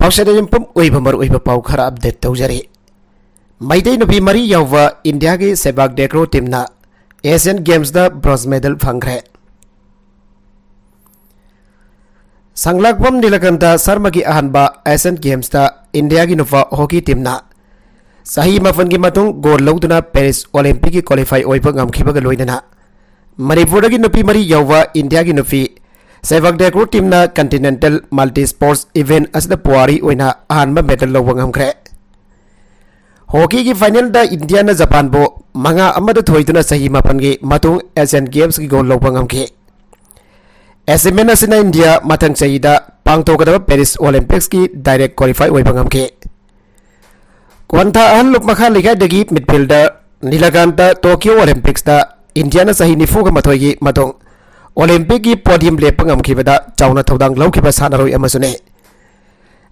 पाउसद यंपम ओइब मर ओइब पाउ खरा अपडेट तौजरे मैदै नुपी मरी यौवा इंडिया की सेबाक डेक्रो टीमना एशियन गेम्स दा ब्रोंज मेडल फंग्रे संगलाकपम नीलकंठ शर्मा की अहनबा एशियन गेम्स दा इंडिया की नुफा हॉकी टीमना सही मफन की मतुंग गोल लौदुना पेरिस ओलंपिक की क्वालिफाई ओइब ngamखिबगा लोइनना मणिपुर की नुपी मरी यौवा इंडिया की नुपी सेबाक डेक्रो टीमना कंटिनेंटल मल्टी स्पोर्ट्स इवेंट असद पुआरी ओइना अहनबा मेडल लौब ngamखरे हॉकी की फाइनल दा इंडिया ना जापान बो मंगा अमद थोइदुना सही मफन की मतुंग एशियन गेम्स की गोल लौब ngamखे एसएमएन असना इंडिया मथंग चहीदा पांगथोकदबा पेरिस ओलंपिक्स की डायरेक्ट क्वालिफाई ओइब ngamखे क्वांथा अहन लुक मखा लेखादगी मिडफील्डर नीलकांत टोक्यो ओलंपिक्स दा इंडिया ना सही निफुगा मथोय की मतुंग ओलंपिक की पोडियम लेप ngamखिबदा चाउना थौदांग लौखिबा सानारोय अमसुने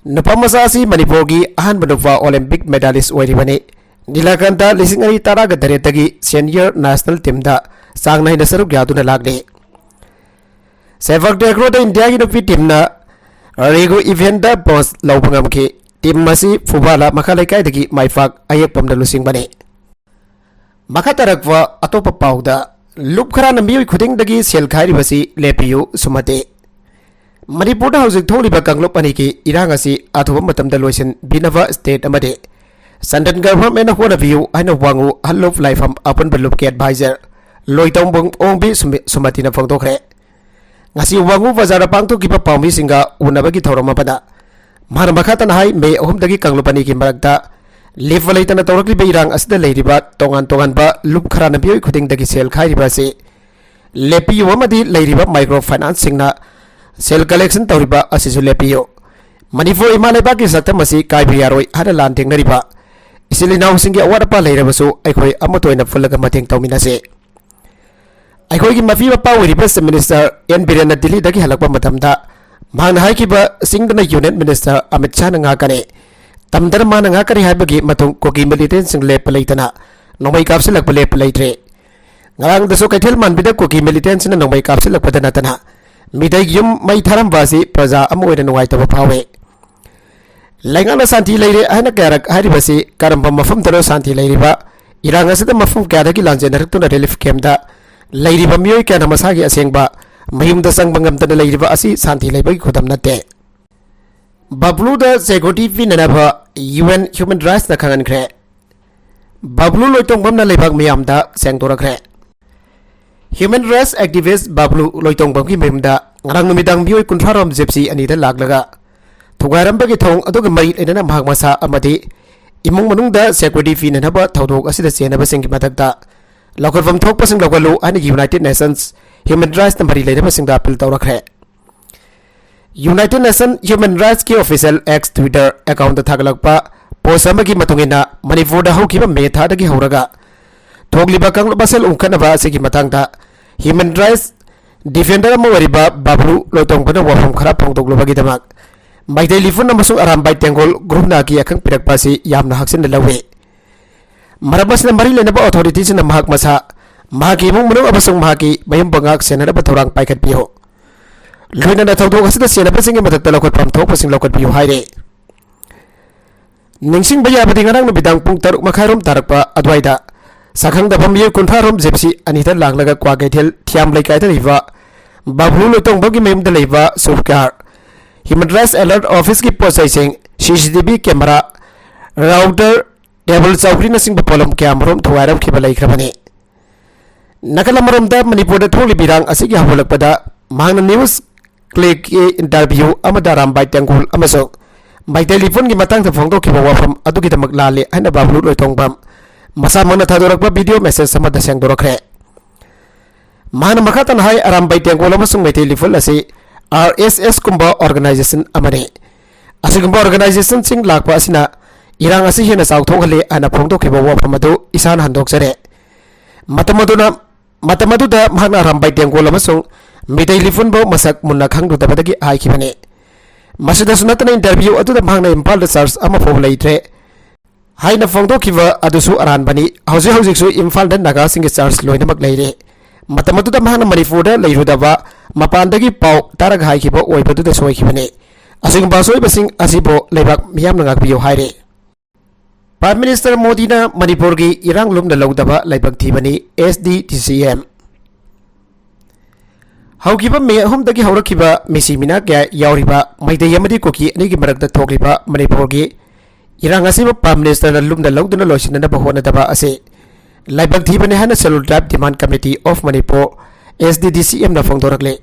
नुपा मसासी मणिपुर की अहन बनुफा ओलंपिक मेडलिस्ट ओइरिबने नीलकांत लिसिंग अरी ताराग दरेतगी सीनियर नेशनल टीम दा सांगनाइना सरुक यादुना लागने सेबाक डेक्रो दा इंडिया की नुपी टीम ना रेगो इवेंट दा ब्रोंज लौब ngamखे टीम मसी फुबाला मखा लेकाइदगी माइफाक अयेकपमदा लुसिंगबने मखा तरकवा अतोप पाउदा लुप खरा नमियोय खुदिंगदगी सेल खाइरिबसी लेपियु सुमते मणिपुर हौजिक थोलिबा कांगलोप अनि की इरांग असि अथुब मतमदा लोइसन बिनवा स्टेट अमदे संडन गवर्नमेंट होनबियु हाइना वांगु हल्लोप लाइफम अपन बलुप के adviser लोइतोंबंग ओंबी सुमतिना फोंदोखरे ngasi wangu bazar pangtu kipa paumi singa unabagi thoroma pada mar makhatan hai me ohum dagi kanglopani ki marakta level itana tawrakli beirang asda leiriba tongan ba lup khara na bioi khuding dagi sel khairiba se lepiyo amadi leiriba micro finance singna sel collection tawriba asisu lepiyo manipur imaleba ki satam asi kaibi yaroi hada lan tengnariba isilinaw singi awara leirabasu aikhoi amatoina fulaga mateng tawminase अखोई की मफी Mopa ओरिबस minister N villain Delhi दगी हलकपा मतमदा मांग हाइकिबा सिंगदना union minister Amit Shah नंगा करे तमदर मान नंगा करे हाइबगी मतुंग कोकी militant सिंग लेप लेतना नोमई कापसिलक लेप लेत्रे ngarang दसो कैथेल मानबिदा कोकी मिलिटेंट सिना नोमई कापसिलक पदना तना मिदै युम मै थारम बासी प्रजा अम ओइना नुवाइतबा फावे लैंगाना शांति लेरे हाना कारक हारिबसी करम मफम तरो शांति लेरिबा इरांग असदा मफम क्यादगी लांजेनरक्तुना रिलीफ कैम्पदा लैरिबा मियोय क्या मसागी असेंगबा मयुमदा संगबंगमतन लैरिबा असि शांति लेबगी खुदम नते बबलू द सेक्युरिटी पिननबा यूएन ह्यूमन राइट्स ना खंगनख्रे बबलू लोइतोंगबम ना लेबाग मियामदा सेंगतोरख्रे human rights activist Bablu Loitongbam की मयुमदा ngarang numitang miyoy kunthrarom jepsi anida laglaga thugairambagi thong aduga mari enana mahak masa amadi imung manungda security pinanaba thodok asida chenaba singki matakta लौकरफम थोकपसिंग लौकलु आनि यूनाइटेड नेशंस ह्यूमन राइट्स नंबरी लेरबसिंग दा appeal तौरखरे United Nation human rights की official X Twitter account थागलकपा post अमगी मतुंगिना मणिपुर दा हौकिबा मे थादगी हौरगा थोगलिबा कांगलो बसल उंखनबा असिगी मतंगदा ह्यूमन राइट्स डिफेंडर अमवरिबा बाबलू लोइतोंगबना वफम खरा फोंदोगलबगी दमक माइदै लिफुन अमसु अरामबाई तेंगोल ग्रुपना की अखंग पिरकपासी यामना हक्सिन लवे मरबसना मरी लेनबा अथॉरिटीज ना महक मसा महकी इमुंग मनु अबसंग महकी मयम बंगाक सेनरबा थौरांग पाइखत पियो लोइना ना थौदोक असदा सेनबसिंग मदक्ता लौखत पम थोकपसिंग लौखत पियो हाइरे निंगसिंग बयाबदि ngarang nubidang pung 6 मखाइरोम तारकपा अद्वाइदा साखंग दफम ये कुंथारोम जेप्सी अनिथा लागलगा क्वागैथेल थियाम लैकाइदा रिवा बाबलू लोइतोंगबगी मयमदा लेबा सुफकार ह्यूमन राइट्स अलर्ट ऑफिस की पोस्टसिंग सीसीटीवी कैमरा राउटर टेबल चौकरी नसिंग पोलम क्यामरोम थुवारम खिबा लैख्रबने नकलमरोम दा मणिपुर थोली बिरांग असिगी हवलकपदा मांगना न्यूज क्लिक के इंटरव्यू अमदा रामबाई तेंगुल अमसो माइदै लिफोन की मतंग फोंदो खिबा वाफम अदुगी दमक लाले हना बाबलू लोइतोंगबम मसा मना थादोरकबा वीडियो मैसेज समद सेंगदोरखरे मांगना मखातन हाय रामबाई तेंगुल अमसो माइदै लिफोन असि आरएसएस कुंबा ऑर्गेनाइजेशन अमने असिगुंबा ऑर्गेनाइजेशन सिंग लाकपा असिना इरांग असि हेना चाउथोगले आना फोंदोखिबा वाफम अदु इसान हंदोकजरे मतमदुदा महना रामबाई तेंगोल अमसुंग मिदै लिफुनबो मसक मुन्ना खंगदुदबदगी आइखिबने मसदसु नतना इंटरव्यू अदुदा महना इम्फाल चर्च अमा फोब लैथ्रे हाइना फोंदोखिबा अदुसु अरानबनी हौजिसु इम्फाल द नागा सिंग चर्च लोइनमक लैरे मतमदुदा महना मणिपुर द लैरुदबा मपानदगी पाउ तारग हाइखिबा ओइबदुदा सोइखिबने ꯑꯁꯤꯒꯨꯝꯕ ꯑꯁꯣꯏꯕꯁꯤꯡ ꯑꯁꯤꯕꯨ ꯂꯩꯕꯥꯛ ꯃꯤꯌꯥꯝꯅ ꯉꯥꯛꯄꯤꯌꯨ ꯍꯥꯏꯔꯤ꯫ ꯄ꯭ꯔꯥꯏꯝ ꯃꯤꯅꯤꯁꯇꯔ ꯃꯣꯗꯤꯅ ꯃꯅꯤꯄꯨꯔꯒꯤ ꯏꯔꯥꯡ ꯂꯨꯝꯅ ꯂꯧꯗꯕ ꯂꯥꯏꯕꯛ ꯊꯤꯕꯅꯤ SDDCM ꯍꯧꯈꯤꯕ ꯃꯦ 3ꯗꯒꯤ ꯍꯧꯔꯛꯈꯤꯕ ꯃꯤꯁꯤ ꯃꯤꯅꯥ ꯀꯌꯥ ꯌꯥꯎꯔꯤꯕ ꯃꯩꯇꯩ ꯑꯃꯗꯤ ꯀꯨꯀꯤ ꯑꯅꯤꯒꯤ ꯃꯔꯛꯇ ꯊꯣꯛꯂꯤꯕ ꯃꯅꯤꯄꯨꯔꯒꯤ ꯏꯔꯥꯡ ꯑꯁꯤꯕꯨ ꯄ꯭ꯔꯥꯏꯝ ꯃꯤꯅꯤꯁꯇꯔꯅ ꯂꯨꯝꯅ ꯂꯧꯗꯨꯅ ꯂꯣꯏꯁꯤꯟꯅꯕ ꯍꯣꯠꯅꯗꯕ ꯑꯁꯤ ꯂꯥꯏꯕꯛ ꯊꯤꯕꯅꯤ ꯍꯥꯏꯅ ꯁꯦꯂꯨꯜ ꯇ꯭ꯔꯥꯏꯕ ꯗꯤꯃꯥꯟ ꯀꯃꯤꯇꯤ ꯑꯣꯐ ꯃꯅꯤꯄꯨꯔ SDDCM ꯅ ꯐꯣꯡꯗꯣꯔꯛꯂꯤ꯫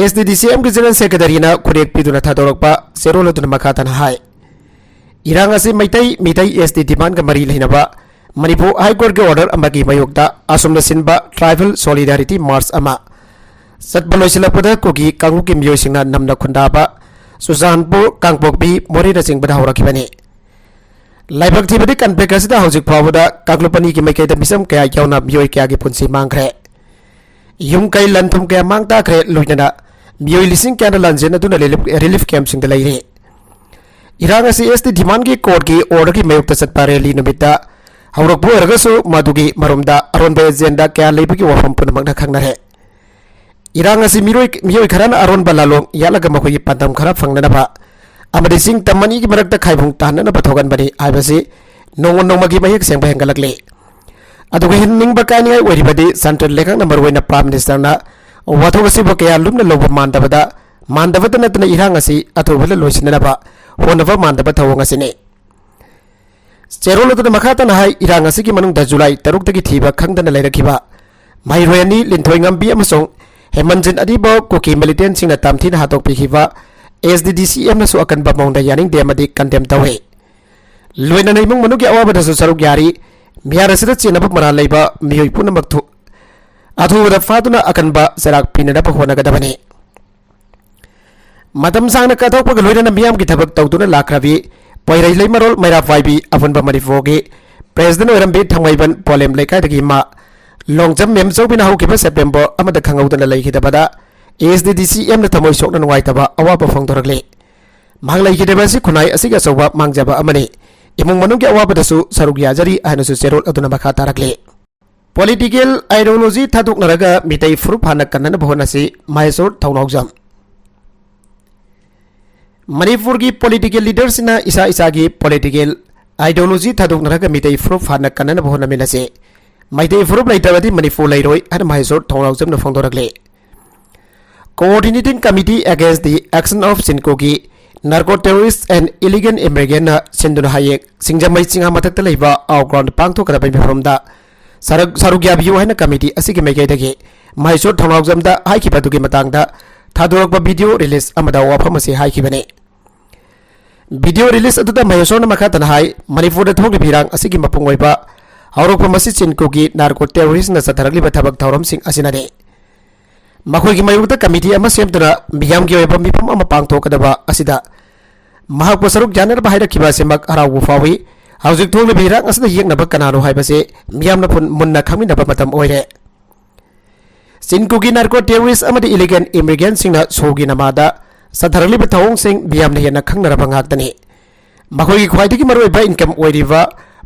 SDDCM ꯒꯤ ꯖꯦꯅꯔꯦꯜ ꯁꯦꯀ꯭ꯔꯦꯇꯔꯤꯅ ꯈꯨꯔꯦꯛ ꯄꯤꯗꯨꯅ ꯊꯥꯗꯣꯔꯛꯄ ꯆꯦꯔꯣꯜ ꯑꯗꯨꯅ ꯃꯈꯥ ꯇꯥꯅ ꯍꯥꯏ ꯏꯔꯥꯡ ꯑꯁꯤ ꯃꯤꯇꯩ SD ꯗꯤꯃꯥꯟꯒ ꯃꯔꯤ ꯂꯩꯅꯕ ꯃꯅꯤꯄꯨꯔ ꯍꯥꯏꯀꯣꯔꯠꯀꯤ ꯑꯣꯔꯗꯔ ꯑꯃꯒꯤ ꯃꯥꯌꯣꯛꯇ ꯑꯁꯨꯝꯅ ꯁꯤꯟꯕ ꯇ꯭ꯔꯥꯏꯕꯦꯜ ꯁꯣꯂꯤꯗꯥꯔꯤꯇꯤ ꯃꯥꯔꯆ ꯑꯃ ꯆꯠꯄ ꯂꯣꯏꯁꯤꯜꯂꯛꯄꯗ ꯀꯨꯀꯤ ꯀꯥꯡꯂꯨꯞꯀꯤ ꯃꯤꯑꯣꯏꯁꯤꯡꯅ ꯅꯝꯅ ꯈꯨꯟꯗꯥꯕ ꯆꯨꯔꯆꯥꯟꯄꯨꯔ ꯀꯥꯡꯄꯣꯛꯄꯤ ꯃꯣꯔꯦꯅꯆꯤꯡꯕꯗ ꯍꯧꯔꯛꯈꯤꯕꯅꯤ꯫ ꯂꯥꯏꯕꯛ ꯊꯤꯕꯗꯤ ꯀꯟꯐ꯭ꯂꯤꯛ ꯑꯁꯤꯗ ꯍꯧꯖꯤꯛ ꯐꯥꯎꯕꯗ ꯀꯥꯡꯂꯨꯞ ꯑꯅꯤꯒꯤ ꯃꯥꯏꯀꯩꯗ ꯃꯤꯆꯝ ꯀꯌꯥ ꯌꯥꯎꯅ ꯃꯤꯑꯣꯏ ꯀꯌꯥꯒꯤ ꯄꯨꯟꯁꯤ ꯃꯥꯡꯈ꯭ꯔꯦ, ꯌꯨꯝ ꯀꯩ ꯂꯟ ꯊꯨꯝ ꯀꯌꯥ ꯃꯥꯡ ꯇꯥꯈ꯭ꯔꯦ, ꯂꯣꯏꯅꯅ ꯃꯤꯑꯣꯏ ꯂꯤꯁꯤꯡ ꯀꯌꯥꯅ ꯂꯥꯟꯖꯦꯟ ꯑꯗꯨꯅ ꯔꯤꯂꯤꯐ ꯀꯦꯝꯞꯁꯤꯡꯗ ꯂꯩꯔꯤ꯫ ꯏꯔꯥꯡ ꯑꯁꯤ SD ꯗꯤꯃꯥꯟꯒꯤ ꯀꯣꯔꯠꯀꯤ ꯑꯣꯔꯗꯔꯒꯤ ꯃꯥꯌꯣꯛꯇ ꯆꯠꯄ ꯔꯦꯂꯤ ꯅꯨꯃꯤꯠꯇ ꯍꯧꯔꯛꯄ ꯑꯣꯏꯔꯒꯁꯨ ꯃꯗꯨꯒꯤ ꯃꯔꯨꯝꯗ ꯑꯔꯣꯟꯕ ꯑꯦꯖꯦꯟꯗꯥ ꯀꯌꯥ ꯂꯩꯕꯒꯤ ꯋꯥꯐꯝ ꯄꯨꯝꯅꯃꯛꯅ ꯈꯪꯅꯔꯦ꯫ ꯏꯔꯥꯡ ꯑꯁꯤ ꯃꯤꯑꯣꯏ ꯈꯔꯅ ꯑꯔꯣꯟꯕ ꯂꯥꯂꯣꯡ ꯌꯥꯠꯂꯒ ꯃꯈꯣꯏꯒꯤ ꯄꯥꯟꯗꯝ ꯈꯔ ꯐꯪꯅꯅꯕ ꯑꯃꯗꯤ ꯆꯤꯡ ꯇꯝ ꯑꯅꯤꯒꯤ ꯃꯔꯛꯇ ꯈꯥꯏꯕꯨꯡ ꯇꯥꯍꯟꯅꯕ ꯊꯣꯛꯍꯟꯕꯅꯤ ꯍꯥꯏꯕꯁꯤ ꯅꯣꯡꯃ ꯅꯣꯡꯃꯒꯤ ꯃꯌꯦꯛ ꯁꯦꯡꯕ ꯍꯦꯟꯒꯠꯂꯛꯂꯤ꯫ ꯑꯗꯨꯒ ꯍꯦꯟꯅꯤꯡꯕ ꯀꯥꯏꯅꯤꯡꯉꯥꯏ ꯑꯣꯏꯔꯤꯕꯗꯤ ꯁꯦꯟꯇ꯭ꯔꯦꯜ ꯂꯩꯉꯥꯛꯅ ꯃꯔꯨꯑꯣꯏꯅ ꯄ꯭ꯔꯥꯏꯝ ꯃꯤꯅꯤꯁꯇꯔꯅ ꯋꯥꯊꯣꯛ ꯑꯁꯤꯕꯨ ꯀꯌꯥ ꯂꯨꯝꯅ ꯂꯧꯕ ꯃꯥꯟꯗꯕꯇ ꯅꯠꯇꯅ ꯏꯔꯥꯡ ꯑꯁꯤ ꯑꯊꯨꯕꯗ ꯂꯣꯏꯁꯤꯟꯅꯅꯕ ꯍꯣꯠꯅꯕ ꯃꯥꯟꯗꯕ ꯊꯧꯑꯣꯡ ꯑꯁꯤꯅꯤ꯫ ꯆꯦꯔꯣꯜ ꯑꯗꯨꯅ ꯃꯈꯥ ꯇꯥꯅ ꯍꯥꯏ ꯏꯔꯥꯡ ꯑꯁꯤꯒꯤ ꯃꯅꯨꯡꯗ ꯖꯨꯂꯥꯏ 6ꯗꯒꯤ ꯊꯤꯕ ꯈꯪꯗꯅ ꯂꯩꯔꯛꯈꯤꯕ ꯃꯍꯩꯔꯣꯏ ꯑꯅꯤ ꯂꯤꯟꯊꯣꯏ ꯉꯝꯕꯤ ꯑꯃꯁꯨꯡ ꯍꯦꯃꯟꯖꯤꯠ ꯑꯅꯤꯕꯨ ꯀꯨꯀꯤ ꯃꯤꯂꯤꯇꯦꯟꯁꯤꯡꯅ ꯇꯝꯊꯤꯅ ꯍꯥꯠꯇꯣꯛꯄꯤꯈꯤꯕ SDDCM-ꯅꯁꯨ ꯑꯀꯟꯕ ꯃꯑꯣꯡꯗ ꯌꯥꯅꯤꯡꯗꯦ ꯑꯃꯗꯤ ꯀꯟꯗꯦꯝ ꯇꯧꯏ꯫ ꯂꯣꯏꯅꯅ ꯏꯃꯨꯡ ꯃꯅꯨꯡꯒꯤ ꯑꯋꯥꯕꯗꯁꯨ ꯁꯔꯨꯛ ꯌꯥꯔꯤ, ꯃꯤꯌꯥꯔ ꯑꯁꯤꯗ ꯆꯦꯟꯅꯕ ꯃꯔꯥꯜ ꯂꯩꯕ ꯃꯤꯑꯣꯏ ꯄꯨꯝꯅꯃꯛ ꯑꯊꯨꯕꯗ ꯐꯥꯗꯨꯅ ꯑꯀꯟꯕ ꯆꯩꯔꯥꯛ ꯄꯤꯅꯅꯕ ꯍꯣꯠꯅꯒꯗꯕꯅꯤ꯫ ꯃꯇꯝ ꯁꯥꯡꯅ ꯀꯠꯊꯣꯛꯄꯒ ꯂꯣꯏꯅꯅ ꯃꯤꯌꯥꯝꯒꯤ ꯊꯕꯛ ꯇꯧꯗꯨꯅ ꯂꯥꯛꯈ꯭ꯔꯕꯤ ꯄꯣꯏꯔꯩ ꯂꯩꯃꯔꯣꯜ ꯃꯩꯔꯥꯄꯥꯏꯕꯤ ꯑꯄꯨꯟꯕ ꯃꯅꯤꯄꯨꯔꯒꯤ ꯄ꯭ꯔꯦꯁꯤꯗꯦꯟꯠ ꯑꯣꯏꯔꯝꯕꯤ ꯊꯥꯡꯃꯩꯕꯟ ꯄꯣꯂꯦꯝ ꯂꯩꯀꯥꯏꯗꯒꯤ ꯃꯥ ꯂꯣꯡꯖꯝ ꯃꯦꯝꯆꯧꯕꯤꯅ ꯍꯧꯈꯤꯕ ꯁꯦꯞꯇꯦꯝꯕꯔ ꯑꯃꯗ ꯈꯪꯍꯧꯗꯅ ꯂꯩꯈꯤꯗꯕꯗ SDDCM-ꯅ ꯊꯃꯣꯏ ꯁꯣꯛꯅ ꯅꯨꯡꯉꯥꯏꯇꯕ ꯑꯋꯥꯕ ꯐꯣꯡꯗꯣꯔꯛꯂꯤ꯫ ꯃꯍꯥꯛ ꯂꯩꯈꯤꯗꯕ ꯑꯁꯤ ꯈꯨꯟꯅꯥꯏ ꯑꯁꯤꯒꯤ ꯑꯆꯧꯕ ꯃꯥꯡꯖꯕ ꯑꯃꯅꯤ, ꯏꯃꯨꯡ ꯃꯅꯨꯡꯒꯤ ꯑꯋꯥꯕꯗꯁꯨ ꯁꯔꯨꯛ ꯌꯥꯖꯔꯤ ꯍꯥꯏꯅꯁꯨ ꯆꯦꯔꯣꯜ ꯑꯗꯨꯅ ꯃꯈꯥ ꯇꯥꯔꯛꯂꯤ꯫ ꯄꯣꯂꯤꯇꯤꯀꯦꯜ ꯑꯥꯏꯗꯤꯑꯣꯂꯣꯖꯤ ꯊꯥꯗꯣꯛꯅꯔꯒ ꯃꯤꯇꯩ ꯐꯨꯔꯨꯞ ꯍꯥꯟꯅ ꯀꯟꯅꯅꯕ ꯍꯣꯠꯅꯁꯤ ꯃꯍꯦꯁꯣꯔ ꯊꯧꯅꯥꯎꯖꯝ ꯃꯅꯤꯄꯨꯔꯒꯤ ꯄꯣꯂꯤꯇꯤꯀꯦꯜ ꯂꯤꯗꯔꯁꯤꯡꯅ ꯏꯁꯥꯒꯤ ꯄꯣꯂꯤꯇꯤꯀꯦल आइडियोलॉजी थादोक्नरगा मितै फुरुप फाना कन्नन बहुना मिनसे मैतै फुरुप लैतबदि मणिपुर लैरोय हन महेश्वर थौराउजमन फोंदोरकले coordinating committee against the action of सिनको की narco terrorist and illegal immigrant सिंदुना हाये सिंगजमै चिंगा मथक्ता लैबा आउटग्राउंड पांगथोकदबै मफमदा सारुग्याबियो हन कमिटी असिगे मैगैदगे महेश्वर थौराउजमदा हाइखिबदुगे मतंगदा थादोरकबा वीडियो रिलीज अमदा वाफम असे हाइखिबने वीडियो रिलीज अदुदा महेश्वर मखातन हाई मणिपुर थोगि भिरांग असिगी मपुंग ओइबा हौरकपा मसि चिनको की नार्को टेररिस्ट न सथरगलिबा थबक थौरमसिंग असिनाने मखोइगी मायुक्ता कमिटी अमा सेमतुना मियामगी ओइबा मिफम अमा पांगथोकदबा असिदा महाकपो सरुक जानरबा हाइरखिबा सेमक हराउबु फावी हौजिक थोगि भिरांग असदा येंगनबा कनानो हाइबसे मियामना मुन्ना खमिनबा मतम ओइरे चिनको Kuki narco terrorist अमदि illegal immigrant सिंगना सोगी नमादा सथरगलिबा थौंगसिंग मियामना हेना खंगनरबा ngaktani मखोइगी ख्वाइदगी मरुइबा इनकम ओइरिबा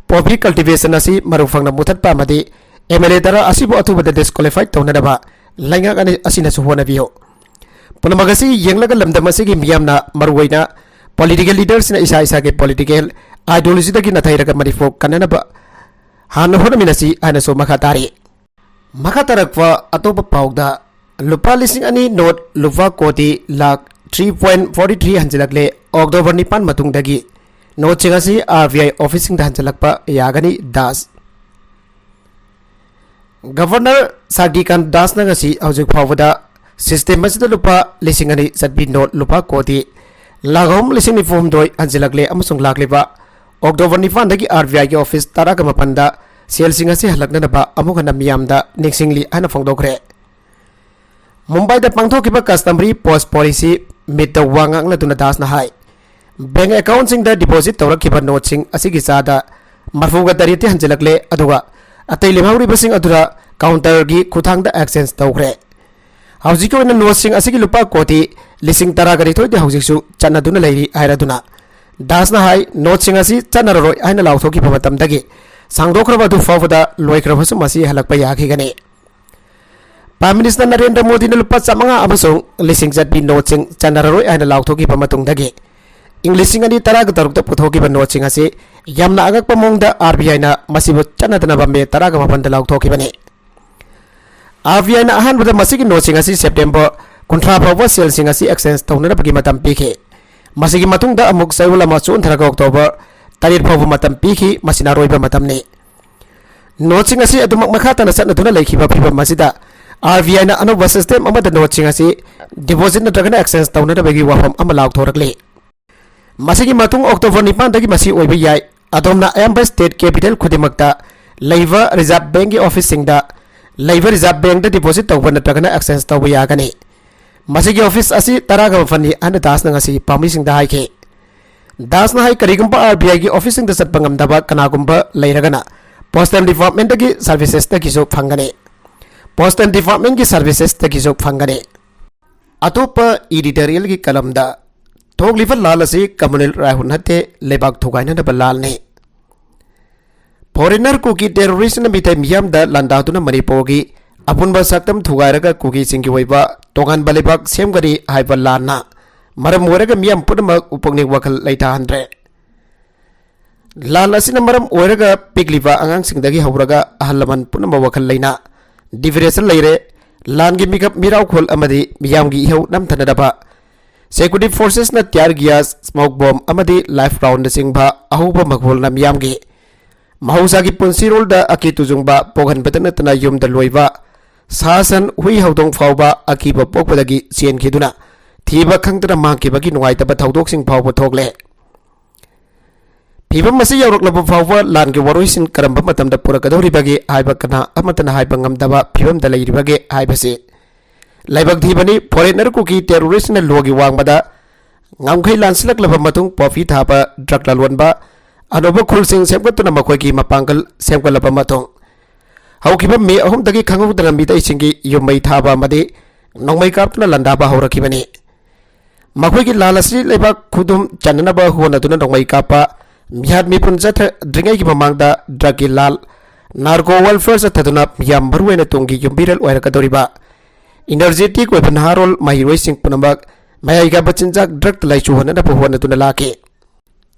पॉपी कल्टिवेशन असि मरुफंगना मुथतपा अमदि एमएलए दरा असिबो अथुबदा डिस्क्वालिफाइड तौनदबा लाइंगाक असिनसु होनबियो पुनमगसि येंगलगा लमदम असिगी मियामना मरुइना पॉलिटिकल लीडर्स ना इसा इसा के पॉलिटिकल आइडियोलॉजी दगी नथाइरगा मरिफो कननबा हान होनमिनसि आनसो मखातारी मखातारकवा अतोप पाउदा लुपा लिसिंग अनि नोट लुपा कोटी लाख 3.43 हंजलकले अक्टोबर 9 मतुंगदगी नोट चिंगासी RBI ऑफिसिंग हंजलकपा यागनी दास गवर्नर सागीकांत दास नगसी हौजिक फावदा सिस्टम मसिदा लुपा लिसिंग अनि चटबी नोट लुपा कोटी लागोम लिसिंग निफोम दोय हंजलकले अमसुंग लाखलेबा अक्टोबर 9 दगी RBI के ऑफिस ताराग मपंदा सेलसिंग असी हलकनबा अमुगना मियामदा निक्सिंगली हना फोंदोखरे मुंबई दा पांगथोकिबा कस्टमरी पोस्ट पॉलिसी मित वांगांगना दासना हाई बैंक अकाउंट सिंग दा डिपॉजिट तौरखिबा नोट सिंग असिगी चादा मरफुगा तरीते हंजलकले अदुगा अतै लेमाउरिबा सिंग अदुरा काउंटर गी खुथांगदा एक्सचेंज तौखरे हौजिक ओइना नोट सिंग असिगी लुपा कोटी लिसिंग तरागरी थोइदे हौजिकसु चन्नादुना लैरी आइरादुना दासना हाई नोट सिंग असि चन्नारोय आइना लाउथोकिबा मतमदगी सांगदोखरबा दु फावदा लोइखरबसु मसि हलकपा याखिगने Prime Minister Narendra Modi na lupa samanga amasung lising jatbi noting chanararoi aina lauthoki pamatungdagi Englishing ani taraga tarukta puthoki ba noting ase yamna agak pamongda RBI na masibu chanadana bambe taraga mapanda lauthoki bane RBI na ahan bada masigi noting ase September kontra pawa sales ase exchange taunana bagi matam pike masigi matungda amuk sayula masun tharaga October tarir pawa matam piki masina roiba matam ne noting ase adumak makhata na satna duna laikhiba phiba masida RBI na anuba system amada noting ase deposit na dragana exchange taunana bagi wafam ama lauthorakle masigi matung October 9 dagi masi oiba yai adomna ayamba state capital khudimakta leiva reserve bank gi office singda leiva reserve bank da deposit tawba natragana exchange tawba yagani masigi office asi taraga fani anda das na ngasi pami singda haike das na hai karigumba RBI gi office singda satpangam daba kanagumba leiragana postal department dagi services ta giso phangane postal department gi services ta giso phangane atopa editorial gi kalamda थोगलिफा लाल असे communal Rahul हते लेबाक थोगाइना दबा लाल ने foreigner Kuki terrorist न मिथे मियाम the लंदातुना Manipur की अपुनबा सक्तम थुगाइरगा cookie सिंगी वइबा तोगान बलेबाक सेमगरी हाइबा लाना मरम ओरगा मियाम पुनमक उपगनि वखल लैथा हंद्रे लाल असिना मरम ओरगा पिगलिबा अंगांग सिंगदगी हौरगा अहलमन पुनम वखल लैना डिफरेंस लैरे लानगी मिकप मिराव खोल अमदी मियामगी इहौ नमथनदबा Security forces na tear gas smoke bomb amadi life round singba ahuba maghol na miyamgi mahausa gi punsi rol da aki tujungba poghan betana tana yum da loiba sasan hui haudong phawba aki ba pokpadagi sien khiduna thiba khangtana mangki bagi nuai ta ba thaudok sing phawba thokle phibam masi yaurok laba phawba lan gi waroi sin karamba matam da purakadori bagi aiba kana amatana haiba ngamdaba phibam da leiri bagi aibase लाइबक थीबनी foreigner Kuki terrorist न लोगी वांगबदा ngamkhai lanslak laba matung pofi thapa drug lalwanba anoba khulsing semkatuna makhoi ki mapangkal semkalaba matung haukiba me ahum dagi khangu dana mi dai singi yumai thaba made nongmai kapna landa ba haurakibani makhoi ki lalasri leba khudum channa ba hona tuna nongmai kapa mihad mi punjat dringai ki mamangda drug ki lal narco welfare sa thaduna yam barwena tungi yumbiral oirakadoriba energetic weapon harol mahiroi sing punambak mayai ga bachinjak drug lai chuhana na pohona tuna laki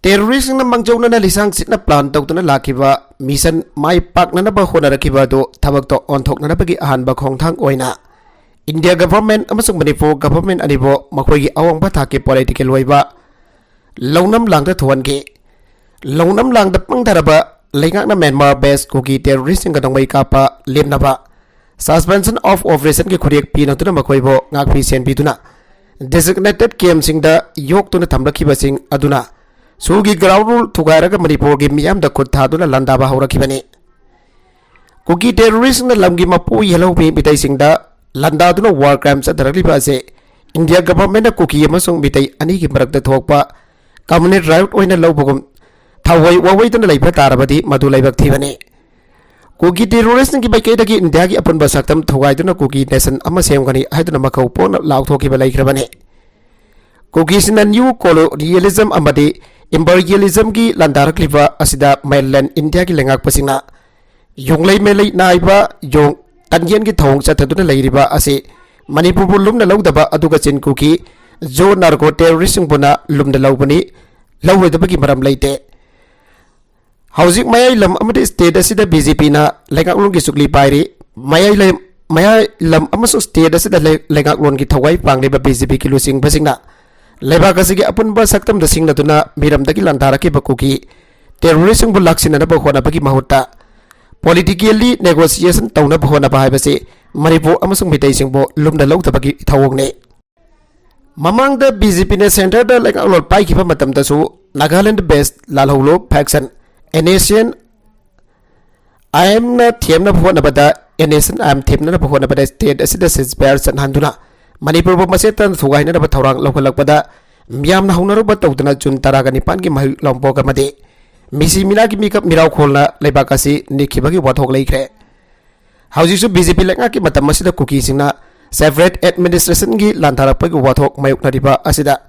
terrorist na mangjona na lisang sitna plan tau tuna laki ba mission mai pak na ba hona rakiba do thabak to on thok na bagi ahan ba khong thang oina India government amasung Manipur government anibo makhoi gi awang ba thake political waiba longnam lang da thon ge longnam lang da pangdaraba leingak na Myanmar based kogi terrorist ga dongbai kapa lemna ba suspension of operation ke khuriek pi na tuna makhoi bo ngak pi sen pi tuna designated kem sing da yok tuna thamlakhi ba sing aduna sugi ground rule thugaira ga Manipur gi miyam da khut tha tuna landa ba haurakhi bani kuki terrorist na lamgi mapu yelo bi bitai sing da landa tuna war crimes adarakli ba se India government na kuki amasung bitai ani gi marak da thokpa communist right oina lobogum thawai wawai tuna leiba tarabadi madu leibak thi bani Kuki terrorist ki baike dagi India ki apun basaktam thogai tuna kuki nation ama semgani haiduna makhau pon lauthoki balai khrabane kuki sina new colonialism amadi imperialism ki landarak liba asida mainland India ki lengak pasina yonglei melei naiba yong tanyen ki thong chataduna leiriba ase Manipur bulum na lawdaba aduga chin kuki jo narco terrorist buna lumda lawbani lawwedaba ki maram leite Housing mayai lam amadi state asida BJP na lengak lon ki sukli pairi mayai lam amasu state asida lengak lon ki thawai pangle ba BJP ki lusing basingna leba kasigi apun ba saktam da singna tuna miram dagi landara ki bakuki terrorism bu laksina na ba khona bagi mahutta politically negotiation tawna ba khona ba haibase Manipur amasung mitai singbo lumda lawta bagi thawongne mamang da BJP ne center da lengak lon pai ki ba matam da su Nagaland based lalholo faction Nation I am not team na phone abada nation I am team na phone abada state asida sisper san handuna Manipur bo masetan thugai na ba thorang lokhalak pada miyam na hunaru ba tawdana jun taraga nipan gi mahi lompo ka made misi mina gi mikap miraw kholna leibakasi nikhibagi wathok leikre hauji su BJP lenga ki matam masida kuki singna separate administration gi lantharapag wathok mayuk na riba asida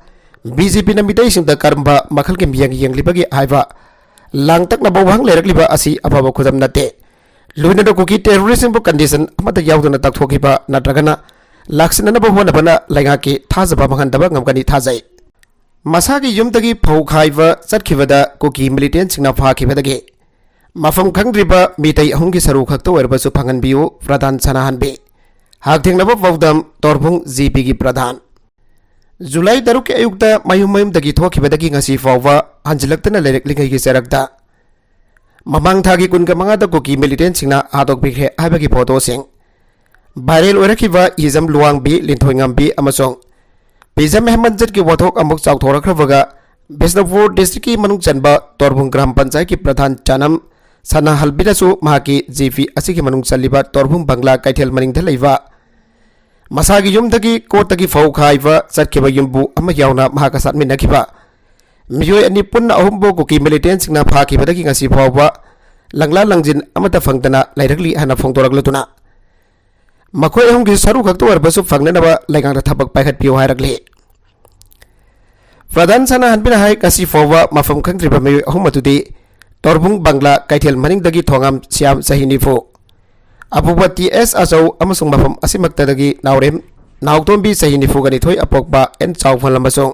BJP na midai sing da karamba makhal ke miyang yang libagi haiba lang tak na bawang lerak liba asi ababa khudam nate लोइनद Kuki terrorism बु condition अमत यावदना तकथोखिबा नत्रगना लाक्सननब होनबना लैंगा की थाजबा मंगनदबा ngमगनी थाजै मसागी युमदगी फौ खाइबा चटखिबदा कुकी मिलिटेंट सिंगना फाखिबदगी मफम खंग्रिबा मितै अहुंगी सरू खक्तो ओरबसु फंगनबियु प्रधान सनाहनबी हाकथेंगनबा पौदम तोरभुंग जीपी की प्रधान जुलाई 6 के अयुक्ता मयुमयुमदगी थोखिबदगी ngasi फावबा हंजिलक्तना लेरकलिंगै की सरकता ममांग थागी कुनगा मंगादा कुकी मिलिटेंट सिंगना हादोकबिखे हाबगी फोटो सिंग वायरल ओरखिबा इजम लुवांगबी लिंथोइंगमबी अमसोंग पिजम अहमद की वथोक अमुक चाउथोरखरबगा बिष्णुपुर डिस्ट्रिक्ट की मनुंग चनबा तोरभुंग ग्राम पंचायत की प्रधान चानम सना हलबिदसु माकी जीपी असिगी मनुंग चलिबा तोरभुंग बंगला कैथेल मनिंगदा लैबा मसागी युमदगी कोर्टगी फौ खाइबा चटखिबा युमबु अमा यावना महाका साथमिनखिबा मियोय अनि पुन्ना अहुमबो कुकी मिलिटेंट सिंगना फाखिबदगी ngasi फावबा लंगला लंजिन अमता फंगदना लैरगली हना फोंदोरगलतुना मखोय अहुमगी सरू खक्तो अरबसु फंगननबा लैगांगदा थबक पाइखतपियो हायरगली प्रधान सना हनबिना हाय ngasi फावबा मफम खंग्रिबा मियोय अहुमतुदी तोरभुंग बंगला कैथेल मनिंगदगी थोंगाम सियाम सहिनिफो अपुबा टीएस अचौ अमसुंग मफम असिमक्तदगी नावरेम नावतोंबी सहिनिफो गनिथोय अपोकबा एन चाउफलमसों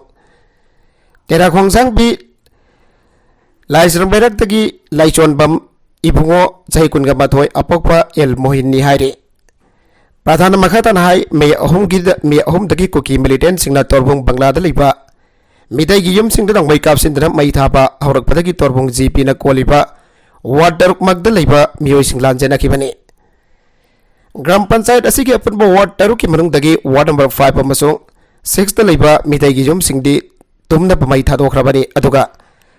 तेराखोंसांग भी लाइसरंबैरक्तगी लाइचोनबम इबुंगो चहिकुनगा माथोय अपोकबा एल मोहिनी हायरे प्रधान मखतन हाय मे अहुमदगी कुकी मिलिटेंट सिंगना तोरभुंग बंगलादा लैबा मिदैगी युमसिंगदा नंगमै कापसिंदना मै थाबा हौरकपदगी तोरभुंग जीपी ना कोलिबा वार्ड तरुक मगदा लैबा मियोइसिंग लांजेनाखिबने ग्राम पंचायत असिगी अपुनबा वार्ड तरुक की मनुंगदगी वार्ड नंबर 5 अमसों 6 दा लैबा मिदैगी युमसिंगदी तुमना मै थादोखरबने अदुगा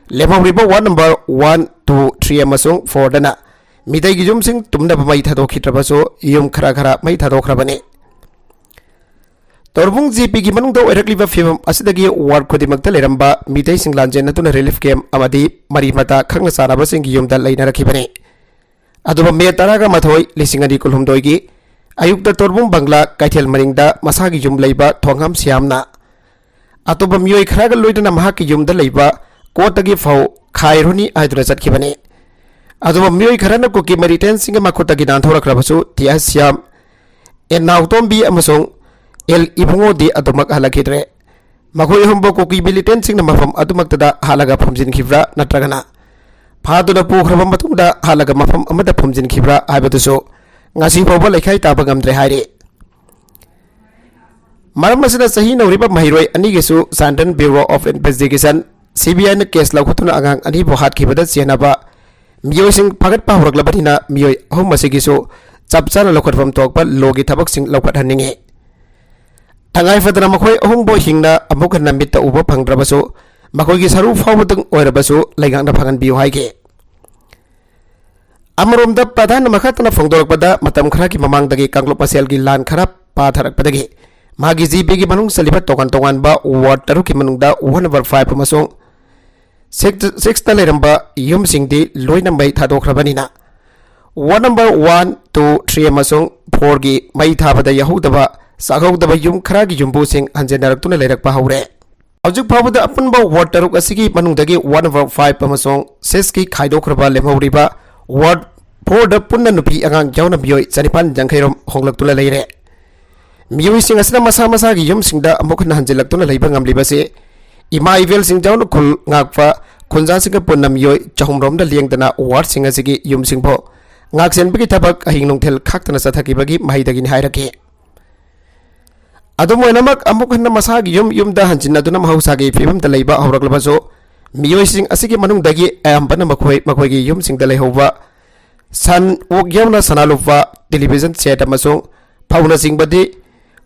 लेमहौरिबा वार्ड नंबर 1 2 3 अमसों 4 दना मिदैगी युमसिंग तुमना मै थादोखित्रबसो युम खरा खरा मै थादोखरबने तोरभुंग जीपी की मनुंग ओरकलिबा फिल्म असिदगी वार्ड खुदिमक्ता लेरंबा मिदै सिंग लांजेन नतुना रिलीफ कैम्प अमदी मरी मता खंगना साराबसिंग युमदा लैनरखिबने अदुबा मे तरागा मथोय लिसिंग अनि कुलहुमदोयगी अयुक्ता तोरभुंग बंगला कैथेल मनिंगदा मसागी युम लैबा थोंगाम सियामना अतोबा मियोय खरागा लोइदना महाकी युमदा लैबा कोर्टगी फौ खायरुनी आयदुना चटखिबने अदुबा मियोय खराना कुकी मिलिटेंट सिंग मखुतगी नांथोरखरबसु TS SIAM N नावतोंबी अमसों L Ibungo दी अदुमक हलखिद्रे मखोय हमबो कुकी मिलिटेंट सिंग मफम अदुमक्तदा हालगा फमजिनखिब्रा नत्रगना फादुना पुखरबा मतुंगदा हालगा मफम अमदा फमजिनखिब्रा हायबदुसो ngasi फावबा लेखाय ताबा गमद्रे हायरे मरम असना सही नौरिबा महिरोय अनिगेसु सांडन ब्यूरो ऑफ इन्वेस्टिगेशन सीबीआई ने केस लौखतुना आगांग अनि बोहात खिबदा सेनाबा मियोइसिंग फगतपा होरगलबनिना मियोय अहुम मसिगिसु चपचाना लौखतफम तोकपा लोगी थबकसिंग लौखतहनिंगे तंगाई फदना मखोय अहुमबो हिंगना अमुक नमित उबो फंगद्रबसु मखोयगी सरू फावबदंग ओरबसु लैगांगना फगनबियो हायगे अमरोमदा प्रधान मखतना फोंदोरकपदा मतम खराकी ममांगदगी कांगलो पसेलगी लान खरा पाथरकपदगी मागी जीपी की मनुंग सलिबा तोकान तोकानबा वार्ड तरुक की मनुंगदा वार्ड नंबर 5 अमसों 6 ता लेरंबा युमसिंगदी लोइना मै थादोखरबनिना वार्ड नंबर 1 2 3 अमसों 4 की मै थाबदा यहुदबा सागौदबा युम खरागी युमबुसिंग हंजेनरक्तुना लेरकपा हौरे हौजिक फावबदा अपुनबा वार्ड तरुक असिगी मनुंगदगी वार्ड नंबर 5 अमसों 6 की खाइदोखरबा लेमहौरिबा वार्ड 4 दा पुन्ना नुपी आगांग यावना बियोय चनिपान जंखैरोम होंगलक्तुला लेरे मियोइसिंग असना मसा मसागी युमसिंगदा अमुखना हंजिलक्तुना लैबा ngamlibase इमा इवेल सिंग जावना खुल ngakfa खुनजासिंग पुन्ना मियोय चहुमरोमदा लियंगदना वार्ड सिंग असिगी युमसिंगबो ngaksenबगी थबक अहिंग नोंथेल खाक्तना सथकिबगी माहिदगिनि हायरके अदुमोइनमक अमुखना मसागी युमदा हंजिनदुना महौसागी फिबमदा लैबा हौरक्लबसो मियोइसिंग असिगी मनुंगदगी अयंबना मखोयगी युमसिंगदा लैहौबा सन ओक यावना सनालुपा टेलीविजन सेट अमसों फाउना सिंगबदी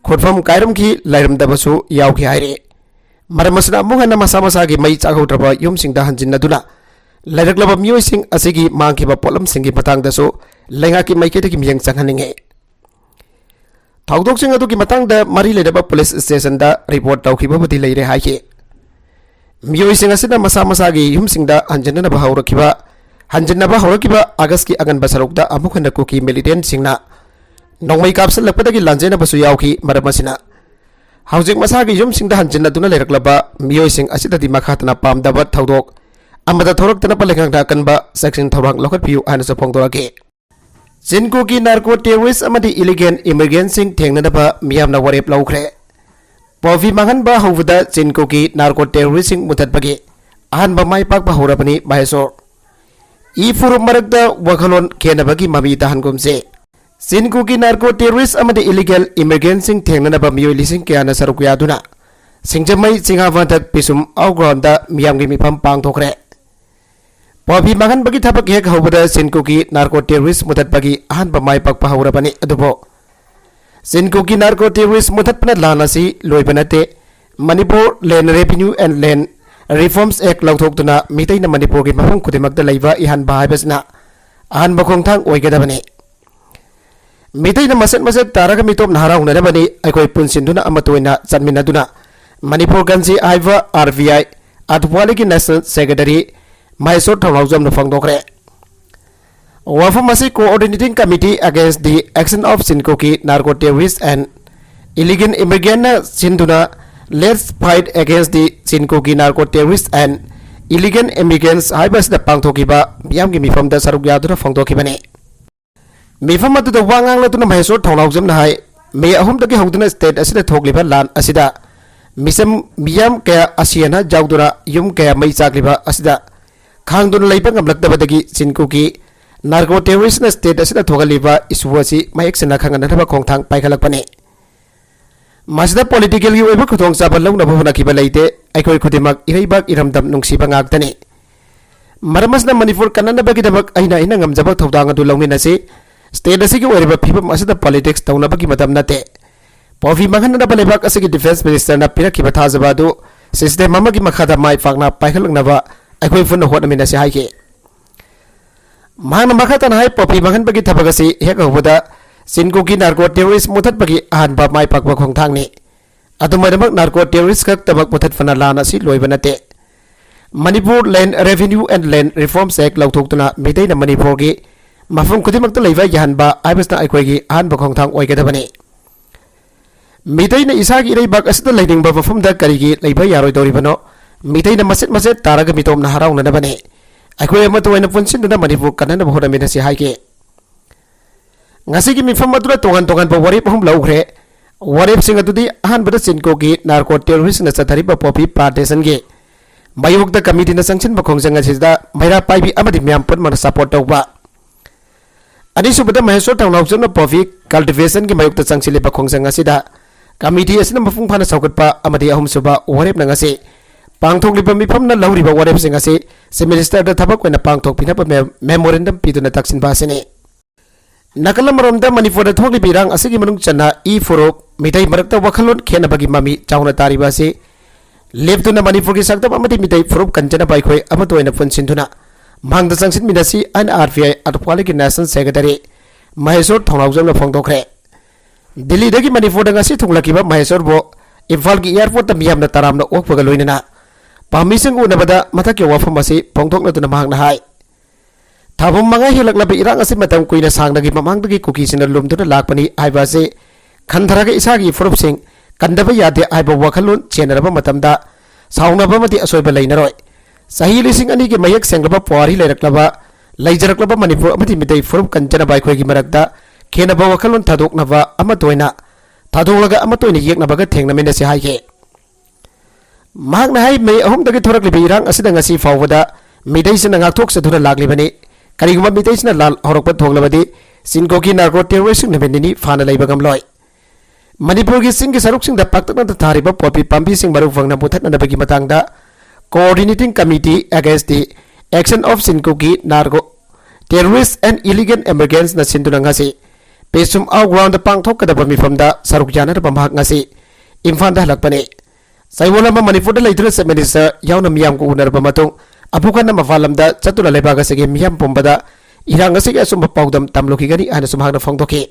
खुदफम कायरम की लाइरमदबसु यावखि हायरे मरमसना मुहना मसा मसागी मै चागौद्रबा युमसिंगदा हंजिनदुना लाइरक्लबा मियोइसिंग असिगी मांगखिबा पोलम सिंगी मतंगदसु लैंगाकी मैकेदगी मियंग चंगहनिंगे थाउदोकसिंग अदुगी मतंगदा मरी लेदबा पुलिस स्टेशन दा रिपोर्ट तौखिबबदी लैरे हायके मियोइसिंग असना मसा मसागी युमसिंगदा हंजिननबा हौरकिबा अगस्त की अगन बसरुकदा अमुखना कुकी मिलिटेंट सिंगना नोंमै कापसलपदगी लांजेनबसु यावखि मरमसिना हौजिक मसागी युमसिंगदा हंजिनदुना लेरक्लबा मियोइसिंग असिददी मखातना पामदबा थौदोक अमदा थौरक्तना पलेखांगदा कनबा सेक्शन थौरांग लौखतपियु हायनसु फोंदोरके सिनको की नार्को टेररिस्ट अमदी इलीगल इमिग्रेंट सिंह थेंगनदबा मियामना वरेप लौख्रे पॉफी मांगनबा हौबदा सिनको की नार्को टेररिस्ट सिंह मुथतबगे अहनबा माय पाकबा हौरबनी माहेसोर ई फुरुप मरकदा वखलोन खेनबगी ममी तहनगुमसे सिनको की नार्को टेररिस्ट अमदी इलीगल इमिग्रेंट सिंह थेंगनदबा मियोय लिसिंग क्याना सरुक यादुना सिंगजमई सिंगावंतक पिसुम आउग्राउंडा मियामगी मिफम पांगथोखरे पॉफी मांगनबगी थबक हेक हौबदा सिनको की नार्को टेररिस्ट मुथतबगी अहनबा माय पाकबा हौरबनी अदुबो सिनको की नार्को टेररिस्ट मुथतपना लान असि लोइबा नते Manipur land revenue and land reforms act लौथोक्तुना मितैना मणिपुर की मफम खुदिमक्ता लैबा इहानबा हाइबसना अहनबा खोंथांग ओइगदबने मितैना मसत मसत तारगा मितोम नाराउनरबनी अखोय पुनसिनदुना अमतोइना चनमिनदुना मणिपुर गंजी आइवा आरवीआई अथवाली की नेशनल सेक्रेटरी माहेश्वर थौनाउजम फंगदोखरे वफम असी coordinating committee against the action of सिनको की narco terrorist and illegal immigrant सिंधुना let's fight against the Chin की narco terrorist and illegal immigrants हाइबसदा पांगथोकिबा मियामगी मिफमदा सरुक यादुना फंगदोखिबने मिफम अदुदा वांगांगलतुना माहेश्वर थौनाउजमना हाय मे अहुमदगी हौदुना स्टेट असिदा थोकलिबा लान असिदा मिसम मियाम कया असियना जाउदुना युम कया मई चाकलिबा असिदा खांगदुना लैबा ngमलक्तबदगी सिनको की नार्को टेररिस्ट स्टेट असिदा थोगलिबा इशू असि मयेक्सना खंगनथबा खोंथांग पाइखलकपने मसदा पॉलिटिकल की ओइबा खुथोंगचाब लौनबा होनाखिबा लैते अखोय खुदिमक इरैबाक इरमदम नुंगसिबा ngakतने मरमसना मणिपुर कन्ननबगिदमक अइना ngमजबा थौदांग अदु लौमिनसि स्टेट असि की ओइबा फिबम असिदा पॉलिटिक्स तौनबगी मतम नते पॉफी मांगननबा लेबाक असि की डिफेंस मिनिस्टर ना पिरखिबा थाजबा दु सिस्टम अमगी मखादा माय फाकना पाइखलंगनबा अखोय फुन होटमिनसि हाइके मांग मखातन हाई पॉफी मांगनबगी थबगसि हेक होबदा सिनको की नार्को टेररिस्ट मुथतबगी अहनबा माय पाकबा खोंथांगनि अदुमरमक नार्को टेररिस्ट खक तबक मुथतफना लान असि लोइबा नते Manipur land revenue and land reforms act लौथोक्तुना मितैना मणिपुर की मफम खुदिमक्ता लैबा याहनबा आइबसना अखोयगी अहनबा खोंथांग ओइगदबने मितैना इसागी इरैबाक असिदा लैनिंगबा मफमदा करिगी लैबा यारोइदौरिबनो मितैना मसेत मसेत तारगा मितोमना हराउननबने अखोय अमतोइना पुनसिनदुना मणिपुर कन्ननबा होरमिनसि हाइके ngasi मिफम अदुरा तोगन तोगन बा वरेप हम लौख्रे वरेप सिंग अदुदी अहनबदा सिनको की नार्को टेररिस्ट न चथरिबा पॉपी प्लांटेशन के मयुक्ता कमिटी न संगठन बखोंगजंग असिदा मैरा पाइबी अमदि म्याम पुनमन सपोर्ट तौबा अनिसुबदा महेश्वर थौनाउजम पॉपी कल्टिवेशन की मयुक्ता संगसिले बखोंगजंग असिदा कमिटी असिना मफुंग फाना सौगतपा अमदि अहुमसुबा वरेप नंगसे पांगथोकलिबा मिफम न लौरिबा वरेप सिंग असे से मिनिस्टर द थबक कोइना पांगथोकपिनबा मेमोरेंडम पिदुना तक्सिनबा असिने नकलमरोमदा मणिपुर थोगली बिरांग असिगी मनुंग चन्ना ई फुरोक मितै मरकता वखलोन खेनबगी ममी चाउना तारिबा से लेबदुना मणिपुर की सक्तब अमदि मितै फुरुप कंचना बाइखोय अमतोइना पुनसिनदुना मांगदा संगसिन मिनसी एनआरपीआई अटपाले की नेशनल सेक्रेटरी महेश्वर थौनाउजमना फोंदोखरे दिल्ली दगी मणिपुर दंगसी थुंगलकिबा महेश्वर बो इम्फाल की एयरपोर्ट मियामना तरामना ओकपगा लोइनना पामिसिंग उनबदा मथक वफम असी फोंदोकनदुना मांगना हाय थाबम मंगा हेलकलब इरांग असे मतम कुइना सांगदगी ममांगदगी कुकीसिन लुमदुना लाकपनी हाइबासे खंधरगा इसागी फुरुपसिंग कंदबा यादे हाइबा वखलोन चेनरबा मतमदा साउनबा मति असोयबा लैनरोय सही लिसिंग अनि के मयक सेंगबा पुआरी लेरकलबा लैजरकलबा मणिपुर अमति मितै फुरुप कंचना बाइखोयगी मरकदा खेनबा वखलोन थादोकनबा अमतोइना थादोलगा अमतोइना येकनबगा थेंगनमिनसे हाइके मांगना हाइ मे अहुमदगी थोरकलिबा इरांग असिदा ngasi फावबदा मिदैसिना ngakthok सधुना लागलिबने करिगुमा मितैसिना लाल हरकपा थोंगलबदि सिनको की नार्को टेररिस्ट नबेनिनी फाना लैबगमलोय मणिपुर की सिंग की सरुकसिंग द पाक्तकन थारिबा पॉपी पाम्बी सिंग मरु फंगना मुथतनबगी मतंगदा coordinating committee against the action of सिनको की narco terrorist and illegal immigrants न सिंदुना ngasi पेसुम आउ ग्राउंड पांगथोकदबा मिफमदा सरुक यानरबा महक ngasi इम्फालदा हलकपने साइवोलमा मणिपुर लैथुना सब मिनिस्टर याउना मियाम को उनरबा मतुंग अपुकन मफालमदा चतुला लेबाग असिगे मियाम पुंबदा इरांग असिगे असुम पाउदम तमलोकिगनी आना सुमहागना फोंदोके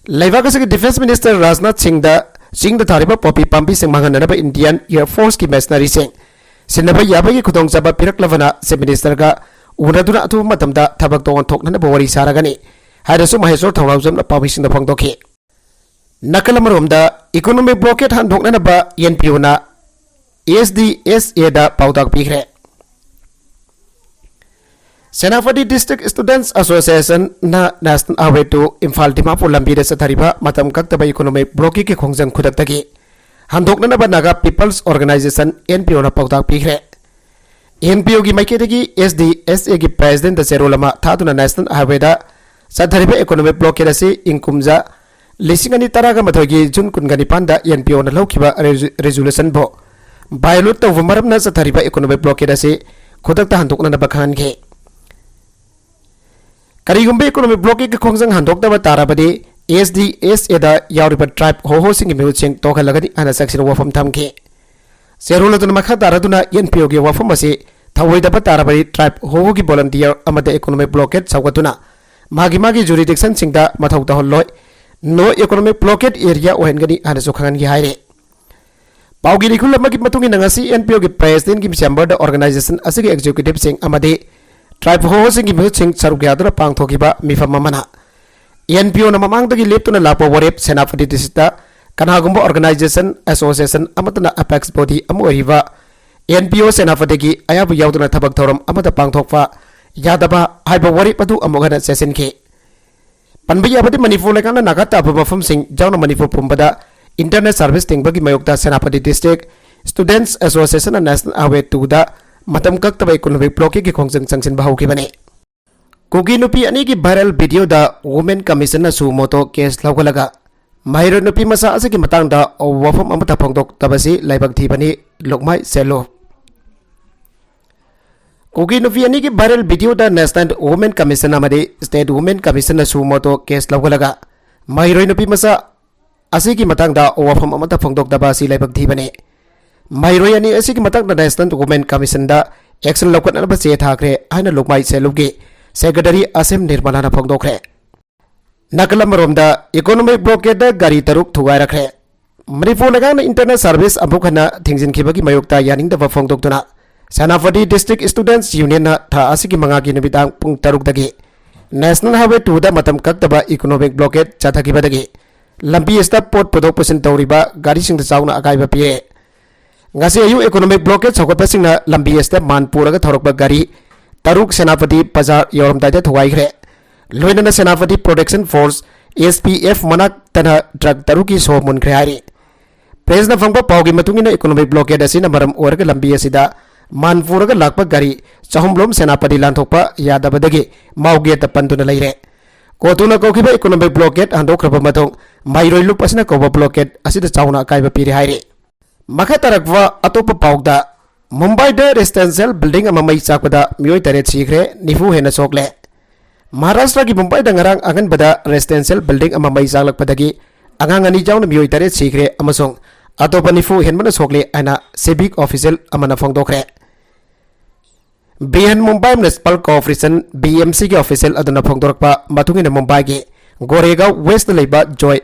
लेबाग असिगे डिफेंस मिनिस्टर राजनाथ सिंह द थारिबा पॉपी पाम्बी सिंह मांगननबा इंडियन एयर फोर्स की मर्सनरी सिंह सिनबा याबगी खुदोंगचाबा पिरकलबना से मिनिस्टर का उनदुना अथु मतमदा थबक तोन थोकनबा वरी सारगनी हायरसु महेश्वर थौनाउजम पाम्बी सिंह द फोंदोके नकलमरोमदा इकोनॉमिक ब्लॉकेट हांदोकनबा एनपीओ ना एसडीएसए दा पाउदाक पिखरे Senapati District Students Association na National Highway to Imphal Dimapur lambi da sathariba matam kaktaba economic block ki khongjang khudaktagi handokna ba naga People's Organization NPO na pautak pikre NPO gi maiketagi SDSA gi president da serolama thaduna National Highway da sathariba economic block ke rasi inkumja lisingani taraga mathogi jun kungani panda NPO na lokhiba resolution bo bylaw to maramna sathariba economic block ke rasi khudakta handokna na bakhan ke Karigumbe economic block ke khongjang handokta ba tarabadi SDSA da yauriba tribe ho sing music to khalagani ana section wafam thamke serula tun makha taraduna NPO ge wafam ase thawoida ba tarabadi tribe ho gi volunteer amada economic blockade sawgatuna magi jurisdiction singda mathau ta holloi no economic blockade area ohengani ana sokhangan gi haire paugi likul magi matungi nangasi NPO ge president gi chamber da organization asigi executive sing amade tribe ho sing gi music sarugya pang thokiba mifam mana NPO na mamang tagi leptuna lapo warep senapati disita kanagumba organization association amatuna apex body amu riva NPO senapati gi ayabu yauduna thabak thoram amata pangthokfa yadaba haiba warep adu amogana session ke panbi abadi manipur lekana nagata abafam sing jauna manipur pumbada internet service tingbagi mayokta senapati district students association and national highway 2 da matam kaktaba economic block ki khongjang changsin bahau ki bane Kuki nupi ani ki viral video da women commission na sumoto case laukalaga mahiro nupi masa ase ki matang da wafam amata phongdok tabasi laibak thibani lokmai selo Kuki nupi ani ki viral video da national women commission amade state women commission na sumoto case laukalaga mahiro nupi masa ase ki matang da wafam amata phongdok tabasi laibak thibani mahiro ani ase ki matang da national women commission da action laukat na ba che thakre aina lokmai selo ge Secretary Asem Nirmala Pongdokre Nakalamromda economic blockade gari taruk thugai rakhe Manipur lagang internet service abukana thingjin khibagi mayokta yaning da phongdoktuna Senapati District Students Union na tha asigi mangagi nibidang pung taruk dagi National Highway 2 da matam kaktaba economic blockade chathakibadagi lambi stop port podok pusin tawriba gari singda chauna akaiba pie ngasi ayu economic blockade chokotpa singna lambi stop manpuraga thorokba gari Taruk Senapati Bazar Yoram Dada Thwaigre Loinana Senapati Protection Force SPF Manak Tana Drug Taruki So Mun Kreari President Fangpa Paugi Matungina economic blockade asina maram orga lambi asida Manfuraga Lakpa Gari Chahumblom Senapati Lantokpa Yadabadagi Mauge Tapantuna Leire Kotuna Kokiba economic blockade and Okrapa Matong Mairoi Lupasina Koba blockade asida Chauna Kaiba Piri Hairi Makatarakwa Atopa Paugda Mumbai da residential building amamai chakpada mioi taret sigre nifu hena chokle Maharashtra ki Mumbai da ngarang angan bada residential building amamai chaklak padagi angang ani jauna mioi taret sigre amasong atopa nifu henmana chokle ana civic official amana phongdokre Brihan Mumbai Municipal Corporation BMC ki official aduna phongdorpa matungina Mumbai ki Goregaon West leiba Joy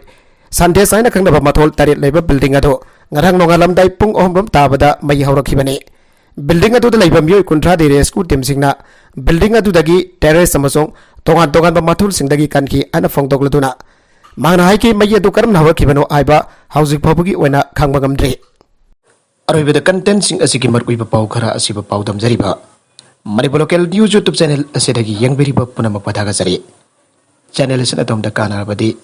Sande saina khangna mathol taret leiba building ado ngarang nongalam dai pung ohom tabada mai haurakibani Building atu da laiba mioi kuntra de rescue team singna building atu dagi terrace amasong tongan ba mathul singdagi kanki ana phongdok laduna mangna haiki mai adu karam nawa kibano aiba housing phabugi oina khangba gamdre aroiba da content sing asigi markui ba pau khara asiba pau damjariba Manipur local news YouTube channel asidagi yangberiba punama pathaga sari channel asina tomda kana badi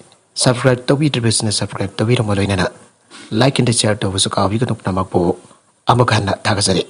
subscribe tobi business subscribe tobi romoloinana like and share to busu kawi kanuk namakpo amakhanna thaga sari